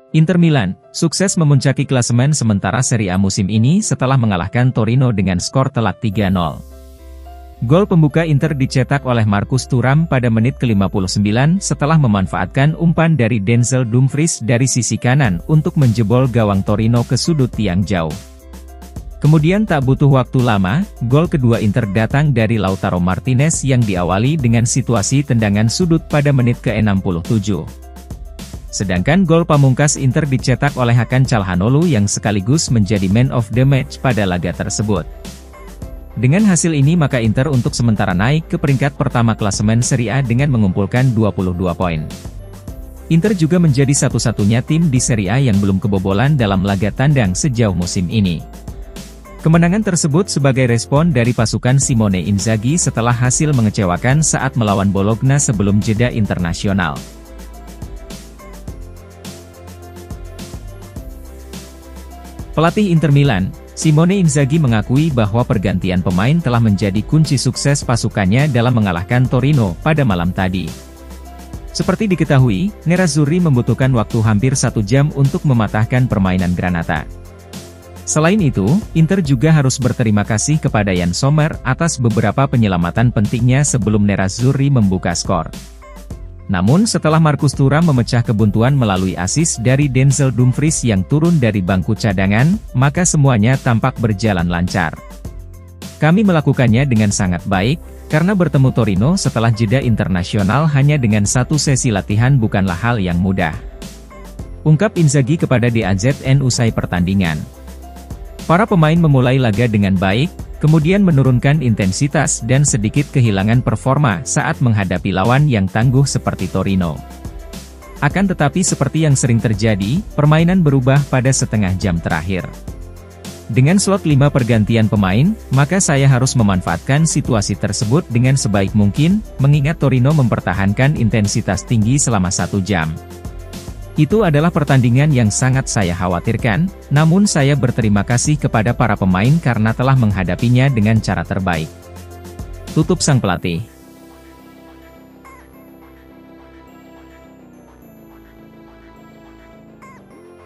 Inter Milan, sukses memuncaki klasemen sementara Serie A musim ini setelah mengalahkan Torino dengan skor telak 3-0. Gol pembuka Inter dicetak oleh Marcus Thuram pada menit ke-59 setelah memanfaatkan umpan dari Denzel Dumfries dari sisi kanan untuk menjebol gawang Torino ke sudut tiang jauh. Kemudian tak butuh waktu lama, gol kedua Inter datang dari Lautaro Martinez yang diawali dengan situasi tendangan sudut pada menit ke-67. Sedangkan gol pamungkas Inter dicetak oleh Hakan Calhanoglu yang sekaligus menjadi man of the match pada laga tersebut. Dengan hasil ini maka Inter untuk sementara naik ke peringkat pertama klasemen Serie A dengan mengumpulkan 22 poin. Inter juga menjadi satu-satunya tim di Serie A yang belum kebobolan dalam laga tandang sejauh musim ini. Kemenangan tersebut sebagai respon dari pasukan Simone Inzaghi setelah hasil mengecewakan saat melawan Bologna sebelum jeda internasional. Pelatih Inter Milan, Simone Inzaghi mengakui bahwa pergantian pemain telah menjadi kunci sukses pasukannya dalam mengalahkan Torino pada malam tadi. Seperti diketahui, Nerazzurri membutuhkan waktu hampir 1 jam untuk mematahkan permainan Granata. Selain itu, Inter juga harus berterima kasih kepada Yann Sommer atas beberapa penyelamatan pentingnya sebelum Nerazzurri membuka skor. Namun setelah Marcus Thuram memecah kebuntuan melalui assist dari Denzel Dumfries yang turun dari bangku cadangan, maka semuanya tampak berjalan lancar. Kami melakukannya dengan sangat baik, karena bertemu Torino setelah jeda internasional hanya dengan 1 sesi latihan bukanlah hal yang mudah. Ungkap Inzaghi kepada DAZN usai pertandingan. Para pemain memulai laga dengan baik, kemudian menurunkan intensitas dan sedikit kehilangan performa saat menghadapi lawan yang tangguh seperti Torino. Akan tetapi seperti yang sering terjadi, permainan berubah pada setengah jam terakhir. Dengan slot 5 pergantian pemain, maka saya harus memanfaatkan situasi tersebut dengan sebaik mungkin, mengingat Torino mempertahankan intensitas tinggi selama 1 jam. Itu adalah pertandingan yang sangat saya khawatirkan, namun saya berterima kasih kepada para pemain karena telah menghadapinya dengan cara terbaik. Tutup sang pelatih.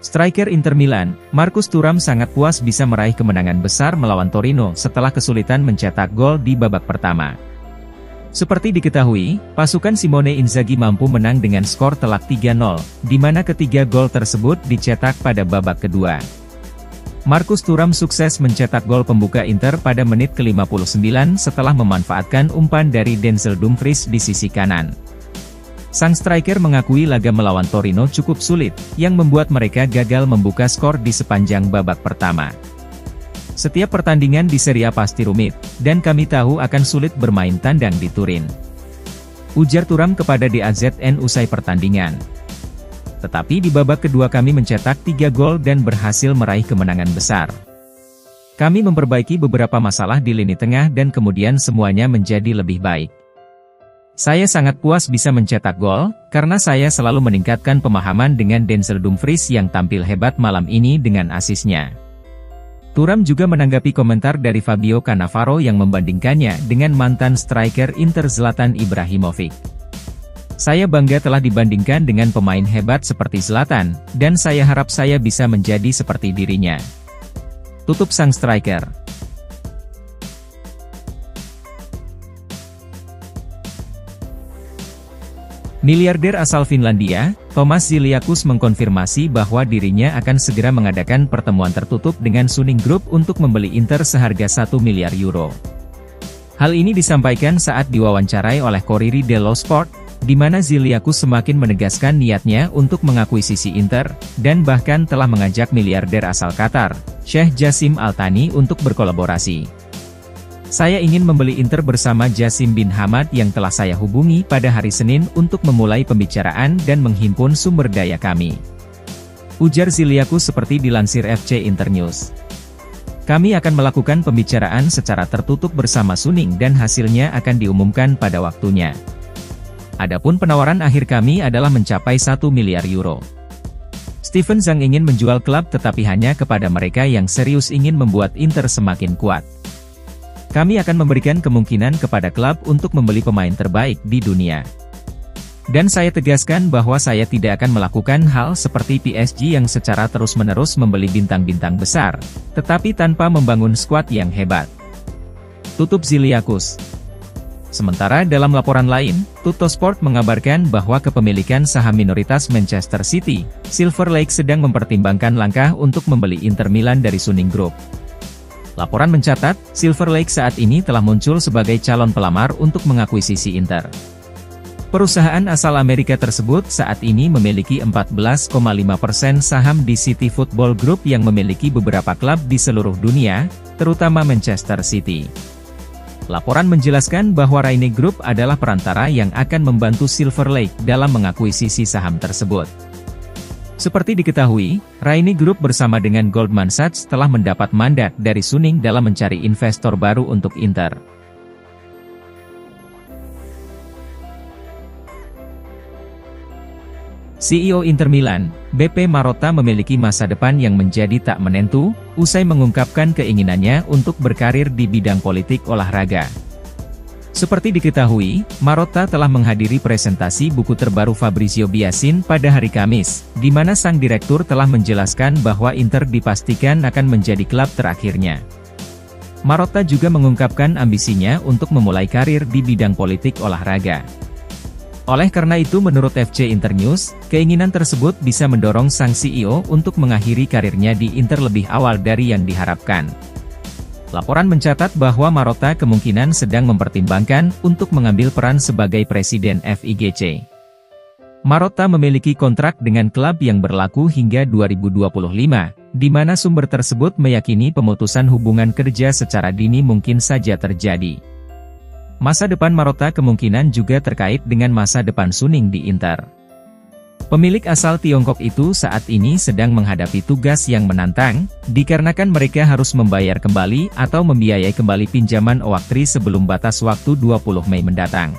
Striker Inter Milan, Marcus Thuram sangat puas bisa meraih kemenangan besar melawan Torino setelah kesulitan mencetak gol di babak pertama. Seperti diketahui, pasukan Simone Inzaghi mampu menang dengan skor telak 3-0, di mana ketiga gol tersebut dicetak pada babak kedua. Marcus Thuram sukses mencetak gol pembuka Inter pada menit ke-59 setelah memanfaatkan umpan dari Denzel Dumfries di sisi kanan. Sang striker mengakui laga melawan Torino cukup sulit, yang membuat mereka gagal membuka skor di sepanjang babak pertama. Setiap pertandingan di Serie A pasti rumit, dan kami tahu akan sulit bermain tandang di Turin. Ujar Thuram kepada DAZN usai pertandingan. Tetapi di babak kedua kami mencetak 3 gol dan berhasil meraih kemenangan besar. Kami memperbaiki beberapa masalah di lini tengah dan kemudian semuanya menjadi lebih baik. Saya sangat puas bisa mencetak gol, karena saya selalu meningkatkan pemahaman dengan Denzel Dumfries yang tampil hebat malam ini dengan asisnya. Thuram juga menanggapi komentar dari Fabio Cannavaro yang membandingkannya dengan mantan striker Inter Zlatan Ibrahimovic. Saya bangga telah dibandingkan dengan pemain hebat seperti Zlatan, dan saya harap saya bisa menjadi seperti dirinya. Tutup sang striker. Miliarder asal Finlandia, Thomas Ziliakus mengkonfirmasi bahwa dirinya akan segera mengadakan pertemuan tertutup dengan Suning Group untuk membeli Inter seharga 1 miliar euro. Hal ini disampaikan saat diwawancarai oleh Corriere dello Sport, di mana Ziliakus semakin menegaskan niatnya untuk mengakuisisi Inter, dan bahkan telah mengajak miliarder asal Qatar, Sheikh Jassim Al Thani untuk berkolaborasi. Saya ingin membeli Inter bersama Jassim bin Hamad yang telah saya hubungi pada hari Senin untuk memulai pembicaraan dan menghimpun sumber daya kami. Ujar Ziliakus seperti dilansir FC Internews. Kami akan melakukan pembicaraan secara tertutup bersama Suning dan hasilnya akan diumumkan pada waktunya. Adapun penawaran akhir kami adalah mencapai 1 miliar euro. Steven Zhang ingin menjual klub tetapi hanya kepada mereka yang serius ingin membuat Inter semakin kuat. Kami akan memberikan kemungkinan kepada klub untuk membeli pemain terbaik di dunia. Dan saya tegaskan bahwa saya tidak akan melakukan hal seperti PSG yang secara terus-menerus membeli bintang-bintang besar, tetapi tanpa membangun skuad yang hebat. Tutup Ziliakus. Sementara dalam laporan lain, Tuttosport mengabarkan bahwa kepemilikan saham minoritas Manchester City, Silver Lake sedang mempertimbangkan langkah untuk membeli Inter Milan dari Suning Group. Laporan mencatat, Silver Lake saat ini telah muncul sebagai calon pelamar untuk mengakuisisi Inter. Perusahaan asal Amerika tersebut saat ini memiliki 14,5% saham di City Football Group yang memiliki beberapa klub di seluruh dunia, terutama Manchester City. Laporan menjelaskan bahwa Raine Group adalah perantara yang akan membantu Silver Lake dalam mengakuisisi saham tersebut. Seperti diketahui, Raine Group bersama dengan Goldman Sachs telah mendapat mandat dari Suning dalam mencari investor baru untuk Inter. CEO Inter Milan, Beppe Marotta memiliki masa depan yang menjadi tak menentu, usai mengungkapkan keinginannya untuk berkarir di bidang politik olahraga. Seperti diketahui, Marotta telah menghadiri presentasi buku terbaru Fabrizio Biasin pada hari Kamis, di mana sang direktur telah menjelaskan bahwa Inter dipastikan akan menjadi klub terakhirnya. Marotta juga mengungkapkan ambisinya untuk memulai karir di bidang politik olahraga. Oleh karena itu menurut FC Internews, keinginan tersebut bisa mendorong sang CEO untuk mengakhiri karirnya di Inter lebih awal dari yang diharapkan. Laporan mencatat bahwa Marotta kemungkinan sedang mempertimbangkan untuk mengambil peran sebagai presiden FIGC. Marotta memiliki kontrak dengan klub yang berlaku hingga 2025, di mana sumber tersebut meyakini pemutusan hubungan kerja secara dini mungkin saja terjadi. Masa depan Marotta kemungkinan juga terkait dengan masa depan Suning di Inter. Pemilik asal Tiongkok itu saat ini sedang menghadapi tugas yang menantang, dikarenakan mereka harus membayar kembali atau membiayai kembali pinjaman Oaktree sebelum batas waktu 20 Mei mendatang.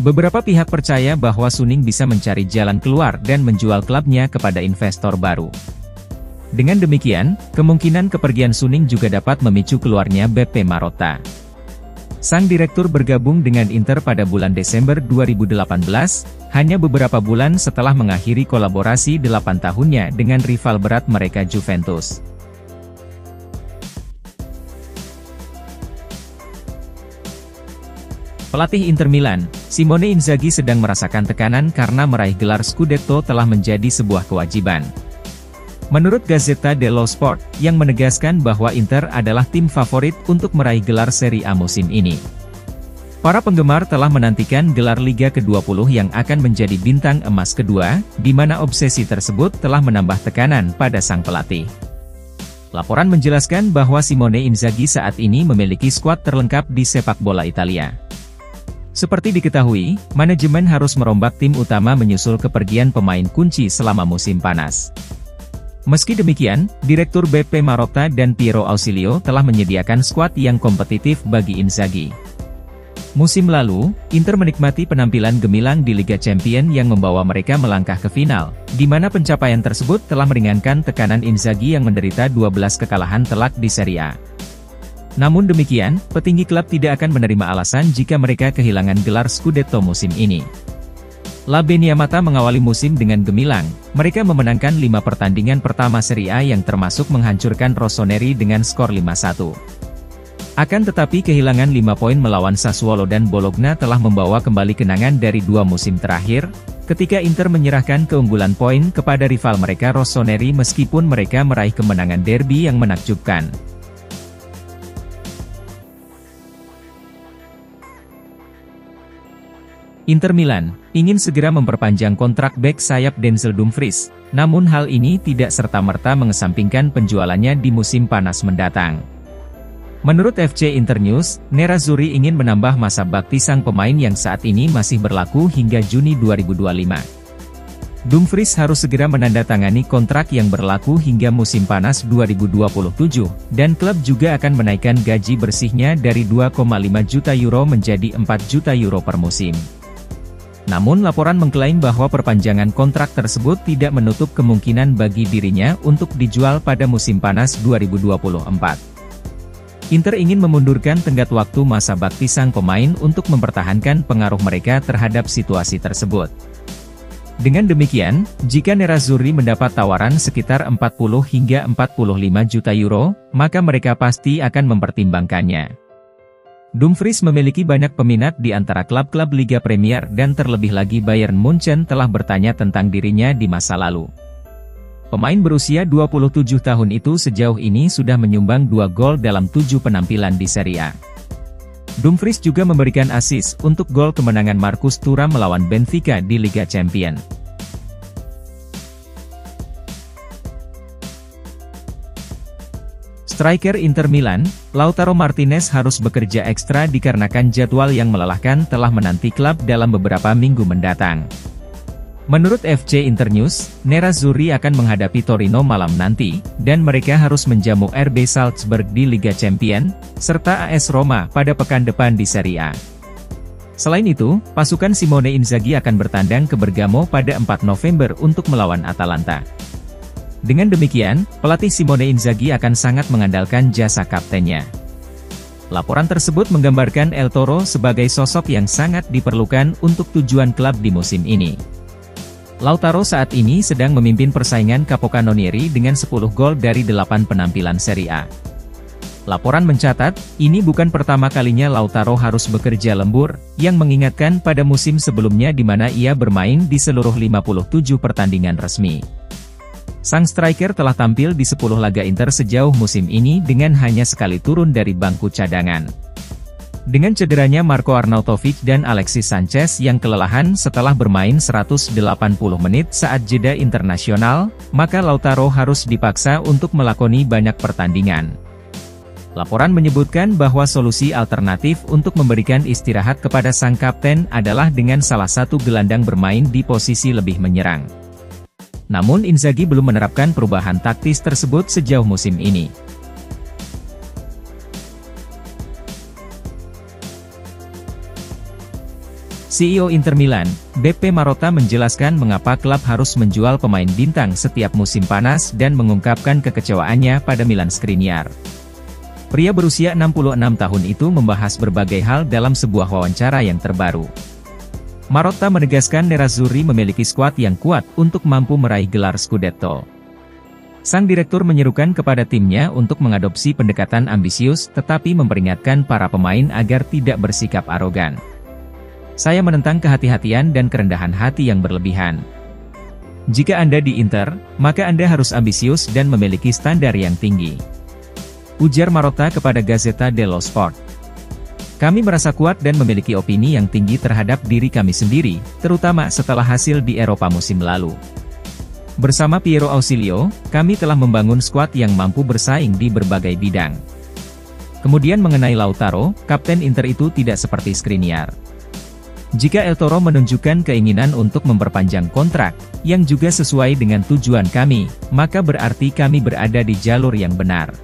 Beberapa pihak percaya bahwa Suning bisa mencari jalan keluar dan menjual klubnya kepada investor baru. Dengan demikian, kemungkinan kepergian Suning juga dapat memicu keluarnya Beppe Marotta. Sang direktur bergabung dengan Inter pada bulan Desember 2018, hanya beberapa bulan setelah mengakhiri kolaborasi 8 tahunnya dengan rival berat mereka Juventus. Pelatih Inter Milan, Simone Inzaghi sedang merasakan tekanan karena meraih gelar Scudetto telah menjadi sebuah kewajiban. Menurut Gazzetta dello Sport, yang menegaskan bahwa Inter adalah tim favorit untuk meraih gelar Serie A musim ini. Para penggemar telah menantikan gelar Liga ke-20 yang akan menjadi bintang emas kedua, di mana obsesi tersebut telah menambah tekanan pada sang pelatih. Laporan menjelaskan bahwa Simone Inzaghi saat ini memiliki skuad terlengkap di sepak bola Italia. Seperti diketahui, manajemen harus merombak tim utama menyusul kepergian pemain kunci selama musim panas. Meski demikian, Direktur Beppe Marotta dan Piero Ausilio telah menyediakan skuad yang kompetitif bagi Inzaghi. Musim lalu, Inter menikmati penampilan gemilang di Liga Champions yang membawa mereka melangkah ke final, di mana pencapaian tersebut telah meringankan tekanan Inzaghi yang menderita 12 kekalahan telak di Serie A. Namun demikian, petinggi klub tidak akan menerima alasan jika mereka kehilangan gelar Scudetto musim ini. La Beniamata mengawali musim dengan gemilang, mereka memenangkan 5 pertandingan pertama Serie A yang termasuk menghancurkan Rossoneri dengan skor 5-1. Akan tetapi kehilangan 5 poin melawan Sassuolo dan Bologna telah membawa kembali kenangan dari 2 musim terakhir, ketika Inter menyerahkan keunggulan poin kepada rival mereka Rossoneri meskipun mereka meraih kemenangan derby yang menakjubkan. Inter Milan ingin segera memperpanjang kontrak bek sayap Denzel Dumfries, namun hal ini tidak serta-merta mengesampingkan penjualannya di musim panas mendatang. Menurut FC Internews, Nerazzurri ingin menambah masa bakti sang pemain yang saat ini masih berlaku hingga Juni 2025. Dumfries harus segera menandatangani kontrak yang berlaku hingga musim panas 2027, dan klub juga akan menaikkan gaji bersihnya dari 2,5 juta euro menjadi 4 juta euro per musim. Namun laporan mengklaim bahwa perpanjangan kontrak tersebut tidak menutup kemungkinan bagi dirinya untuk dijual pada musim panas 2024. Inter ingin memundurkan tenggat waktu masa bakti sang pemain untuk mempertahankan pengaruh mereka terhadap situasi tersebut. Dengan demikian, jika Nerazzurri mendapat tawaran sekitar 40 hingga 45 juta euro, maka mereka pasti akan mempertimbangkannya. Dumfries memiliki banyak peminat di antara klub-klub Liga Premier dan terlebih lagi Bayern Munchen telah bertanya tentang dirinya di masa lalu. Pemain berusia 27 tahun itu sejauh ini sudah menyumbang 2 gol dalam 7 penampilan di Serie A. Dumfries juga memberikan assist untuk gol kemenangan Marcus Thuram melawan Benfica di Liga Champions. Striker Inter Milan, Lautaro Martinez harus bekerja ekstra dikarenakan jadwal yang melelahkan telah menanti klub dalam beberapa minggu mendatang. Menurut FC Internews, Nerazzurri akan menghadapi Torino malam nanti, dan mereka harus menjamu RB Salzburg di Liga Champions, serta AS Roma pada pekan depan di Serie A. Selain itu, pasukan Simone Inzaghi akan bertandang ke Bergamo pada 4 November untuk melawan Atalanta. Dengan demikian, pelatih Simone Inzaghi akan sangat mengandalkan jasa kaptennya. Laporan tersebut menggambarkan El Toro sebagai sosok yang sangat diperlukan untuk tujuan klub di musim ini. Lautaro saat ini sedang memimpin persaingan Capocannonieri dengan 10 gol dari 8 penampilan Serie A. Laporan mencatat, ini bukan pertama kalinya Lautaro harus bekerja lembur, yang mengingatkan pada musim sebelumnya di mana ia bermain di seluruh 57 pertandingan resmi. Sang striker telah tampil di 10 laga Inter sejauh musim ini dengan hanya sekali turun dari bangku cadangan. Dengan cederanya Marco Arnautovic dan Alexis Sanchez yang kelelahan setelah bermain 180 menit saat jeda internasional, maka Lautaro harus dipaksa untuk melakoni banyak pertandingan. Laporan menyebutkan bahwa solusi alternatif untuk memberikan istirahat kepada sang kapten adalah dengan salah satu gelandang bermain di posisi lebih menyerang. Namun Inzaghi belum menerapkan perubahan taktis tersebut sejauh musim ini. CEO Inter Milan, Beppe Marotta menjelaskan mengapa klub harus menjual pemain bintang setiap musim panas dan mengungkapkan kekecewaannya pada Milan Skriniar. Pria berusia 66 tahun itu membahas berbagai hal dalam sebuah wawancara yang terbaru. Marotta menegaskan Nerazzurri memiliki skuad yang kuat untuk mampu meraih gelar Scudetto. Sang direktur menyerukan kepada timnya untuk mengadopsi pendekatan ambisius tetapi memperingatkan para pemain agar tidak bersikap arogan. Saya menentang kehati-hatian dan kerendahan hati yang berlebihan. Jika Anda di Inter, maka Anda harus ambisius dan memiliki standar yang tinggi. Ujar Marotta kepada Gazzetta dello Sport. Kami merasa kuat dan memiliki opini yang tinggi terhadap diri kami sendiri, terutama setelah hasil di Eropa musim lalu. Bersama Piero Ausilio, kami telah membangun skuad yang mampu bersaing di berbagai bidang. Kemudian mengenai Lautaro, kapten Inter itu tidak seperti Skriniar. Jika El Toro menunjukkan keinginan untuk memperpanjang kontrak, yang juga sesuai dengan tujuan kami, maka berarti kami berada di jalur yang benar.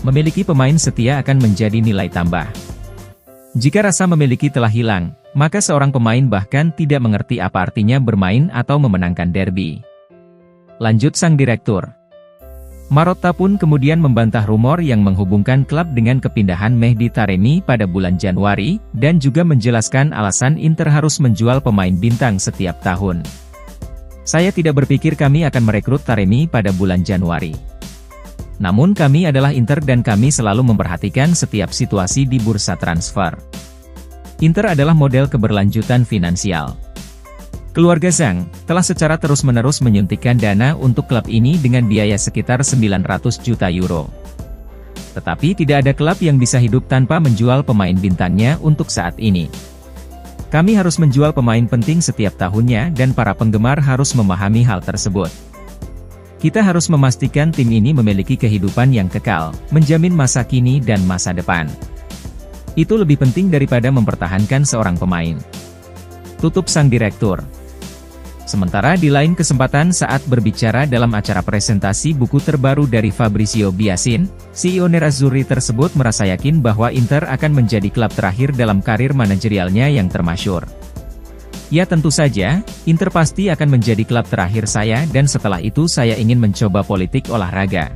Memiliki pemain setia akan menjadi nilai tambah. Jika rasa memiliki telah hilang, maka seorang pemain bahkan tidak mengerti apa artinya bermain atau memenangkan derby. Lanjut sang direktur. Marotta pun kemudian membantah rumor yang menghubungkan klub dengan kepindahan Mehdi Taremi pada bulan Januari, dan juga menjelaskan alasan Inter harus menjual pemain bintang setiap tahun. Saya tidak berpikir kami akan merekrut Taremi pada bulan Januari. Namun kami adalah Inter dan kami selalu memperhatikan setiap situasi di bursa transfer. Inter adalah model keberlanjutan finansial. Keluarga Zhang telah secara terus-menerus menyuntikkan dana untuk klub ini dengan biaya sekitar 900 juta euro. Tetapi tidak ada klub yang bisa hidup tanpa menjual pemain bintangnya untuk saat ini. Kami harus menjual pemain penting setiap tahunnya dan para penggemar harus memahami hal tersebut. Kita harus memastikan tim ini memiliki kehidupan yang kekal, menjamin masa kini dan masa depan. Itu lebih penting daripada mempertahankan seorang pemain. Tutup sang direktur. Sementara di lain kesempatan saat berbicara dalam acara presentasi buku terbaru dari Fabrizio Biasin, CEO Nerazzurri tersebut merasa yakin bahwa Inter akan menjadi klub terakhir dalam karir manajerialnya yang termasyhur. Ya tentu saja, Inter pasti akan menjadi klub terakhir saya dan setelah itu saya ingin mencoba politik olahraga.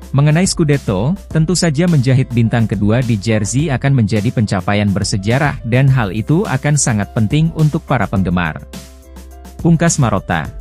Mengenai Scudetto, tentu saja menjahit bintang kedua di jersey akan menjadi pencapaian bersejarah dan hal itu akan sangat penting untuk para penggemar. Pungkas Marotta.